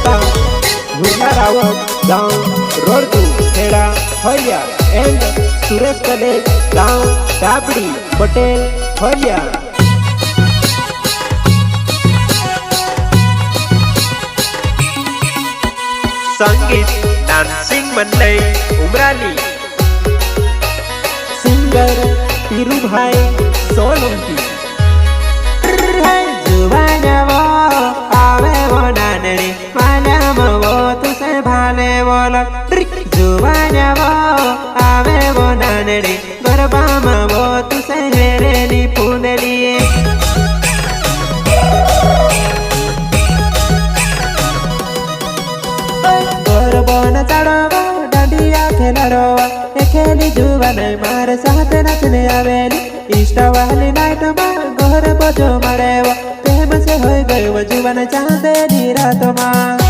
करता भुरला रावत गांव रोड खेड़ा होलिया एंड सुरेश कलेज गांव डाबड़ी पटेल होलिया। संगीत डांसिंग मंडई उमराली सिंगर पीरू भाई सोलंकी। जुबाना वो आवे वो नानड़ी माला वो तुसे भाले बोला जुबाना वो आवे वो नानड़ी गरबा वो तुसे हेरेली पुनली गरबा चढ़वा डांडिया खेलवा खेली जुबान मारे साथ नचने आवेली इष्टा वाली नाइट में घर बजो मरेवा प्रेम से हो गई वो जुबान चांदनी रात में।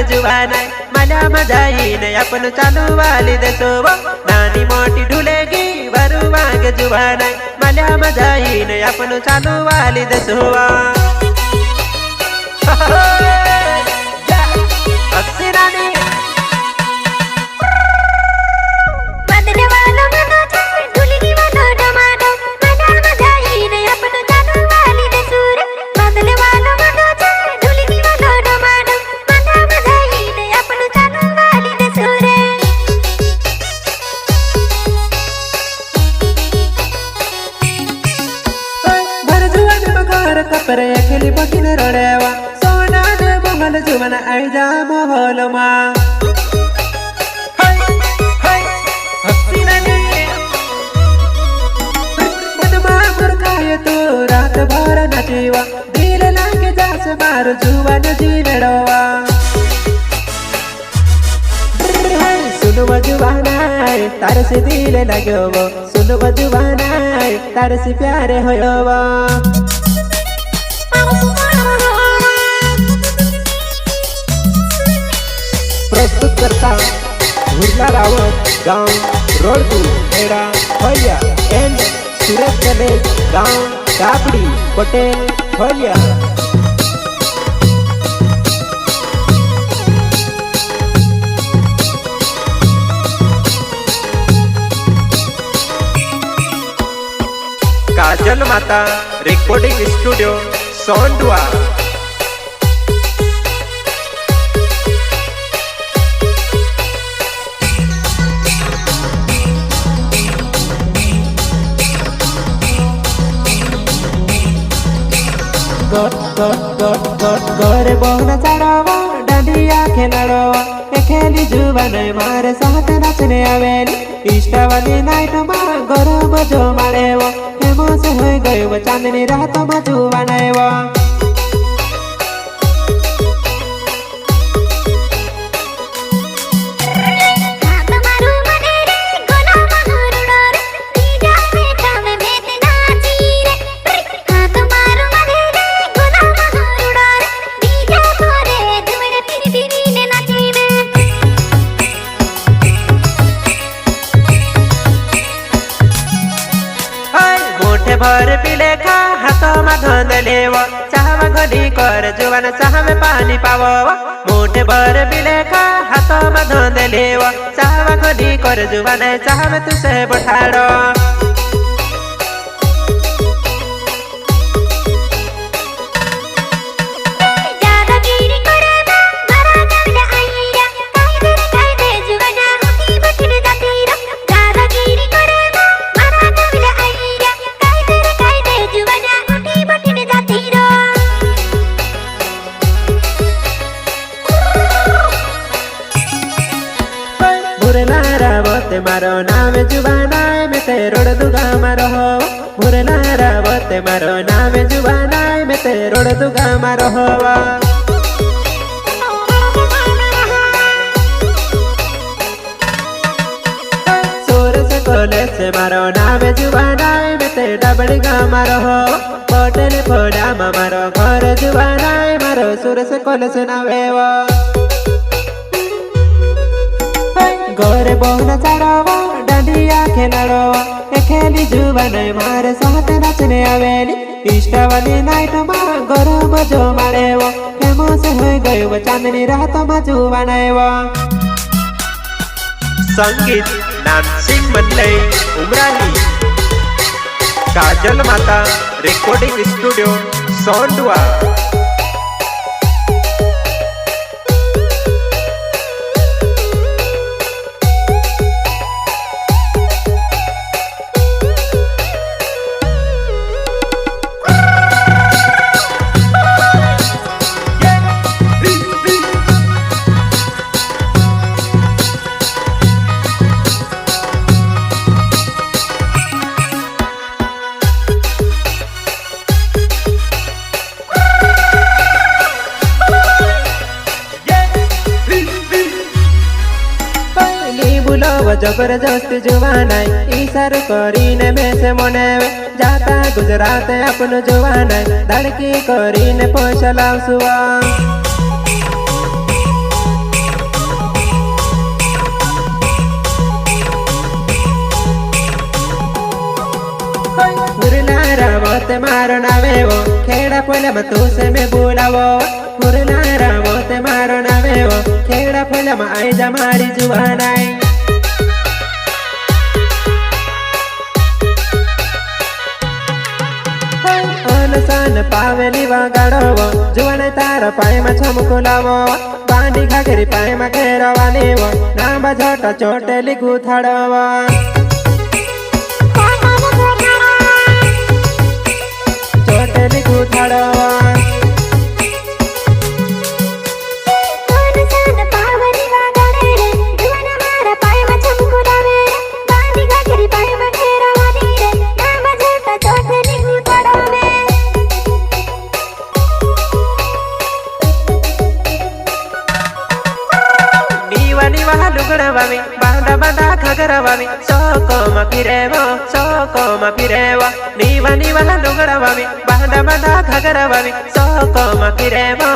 जुबान मला मजाईने अपन चालू वाली देसोवा नानी मोटी ढुलेगी वरुवाग जुबान मला मजाईने अपन चालू वाली देसोवा। कपरे खेली पकिन रड़ेवा सोना ने बंगल जुबान आई जा मोहल माँ तो रात भर नचीवा दिल लागे जास मारो जुबान जीवेड़वा। सुनो जुबान तार से दिल लगो सुनो जुबान तार से प्यारे होवा। प्रस्तुत करता भुरला रावत गांव रोड खेड़ा होलिया एंड सुरेश कलेज गांव डाबड़ी पटेल होलिया। काजल माता रिकॉर्डिंग स्टूडियो सोंडवा। गोरे बोहना चढ़वा डांडिया खेलवा खेली जुबान मारे साथ नचने आवेली इष्टा वाली नाइट में घर बजो मारेवा फेमस हो गई वो चांदनी रात में जुबान आवा। भर पिले खा हाथ में धंध लेव चाहवा घड़ी कर जुबान चाह में पानी पाव मोटे भर पिले खा हाथ में धंध लेव चाहवा घड़ी कर जुबान चाह में तुसे बैठाड़ो। मारो नाम जुबाना में ते रोड दुगा मारो हो भुरला रावत मारो नाम जुबाना में ते रोड दुगा मारो हो। आवे जुवानाय में ते डबड़ी गामा रहो पटेल फोड़ा मारो घर जुवानाय मारो सुर से कोल सुनावेवा गोरे बोहना चाड़वा डांडिया खेलाड़वा ए खेली जुवानाय मारे साथ नाचने आवेली इष्टा वाली नाइट मा गोरो बजो मारेवा फेमस हो गयो चांदनी रात मा जुवानाय संगीत डांसिंग मंडळी उमराली काजल माता रेकॉर्डिंग स्टुडिओ सोंडवा जबरदस्त जुवानाय इशार करीने भेसे मनेवे जाता गुजरात अपन जुवानाय धड़की करीने पोछलाव सुवा मुरला रावत मारो नावेवो खेड़ा पोले में तू से में बुलावो मुरला रावत मारो नावेवो खेड़ा पोले में आई जा मारी जुवानाय सन पावेली वगाड़ो जुवान तार पाए में छमको लावो बांडी घाघरी पाए में घेरवाली वो नाम झोटा चोटेली गुथाड़ो चोटेली गुथाड़ो लुगड़वामी बांधा बांधा खगरवामी सोकोमा फिरेवो नीवा नीवा लुगड़वामी बांधा बांधा खगरवामी सोकोमा फिरेवो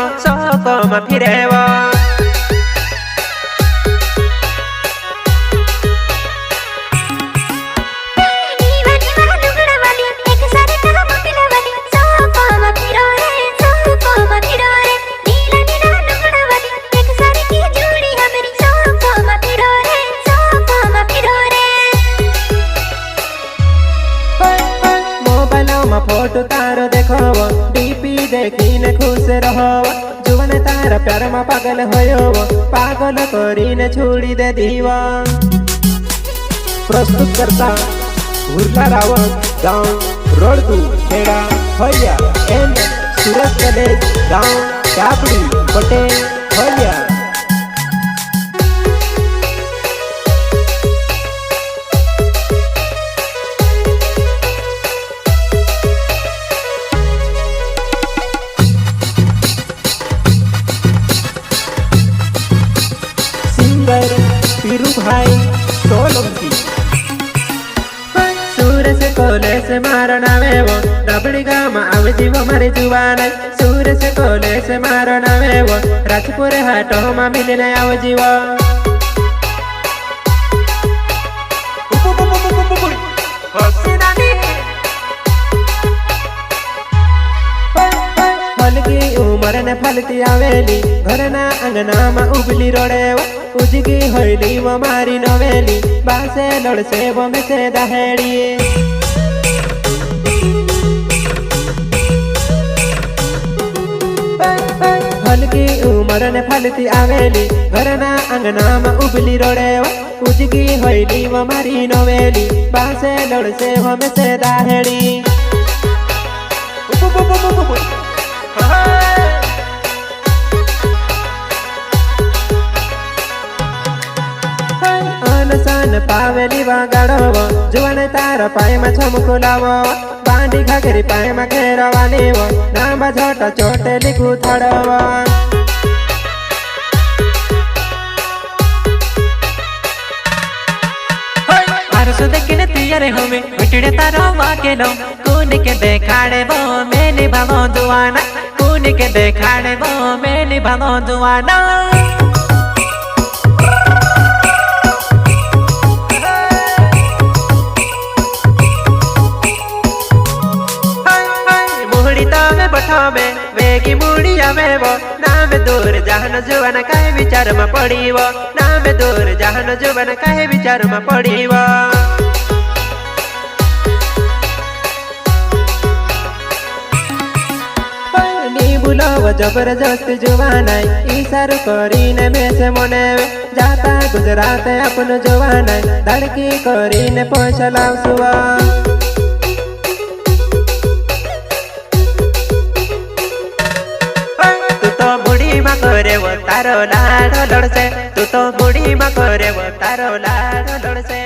फोटो तारो देखो डीपी देखीने खुश रहो जुवन तारा प्यार में पागल होयो पागल करीने छोड़ी दे दीवा प्रस्तुत करता उर्ला रावत गांव रोडदू खेड़ा होया एंड सूरत कॉलेज गांव टापड़ी पटेल होया पीरू भाई सोलंकी सूर से कोले से मारो नावेवो डबड़ी गामा आवे जीवो मारी जुवानाय सूर से कोले से मारो नावेवो राजपुर हाटो मा मिलने आवे जीवो फलकी उमर ने फलती आवेली घरना अंगना मा उबली रोड़ेवा उजगी होइली वो मारी नवेली बासे लड़से वो में से दहेड़ी फलकी उमर ने फलती आवेली घरना अंगना में उबली रोड़ेवा उजगी होइली वो मारी नवेली बासे लड़से वो में से दहेड़ी सन पावेली वगाड़ो जुवन तार पाए में छमको लावो बांडी घाघरी पाए में घेरवाली वो नाम झोटा चोटेली गुथाड़ो सु देखिने तियारे होवे मिटड़े तारो वाकेलो कौन के देखाड़े वो मैं निभावो दुआना कौन के देखाड़े वो मैं निभावो दुआना मुहड़ी तामे बठामे वेगी मुड़ी आवे वो नाम दूर जहन जुवन काहे विचार में पड़ी वो नाम दूर जहन जुवन काहे विचार में पड़ी वो बुलाव जबरदस्ती जुवानाई इशारो करीने में से मने जाता गुजरात अपन जुवानाई धड़की करीने पैसा लावसुआ तू तो बुढ़ी मा करे वो तारो लाडो लड़से तू तो बुढ़ी मा करे वो तारो लाडो लड़से।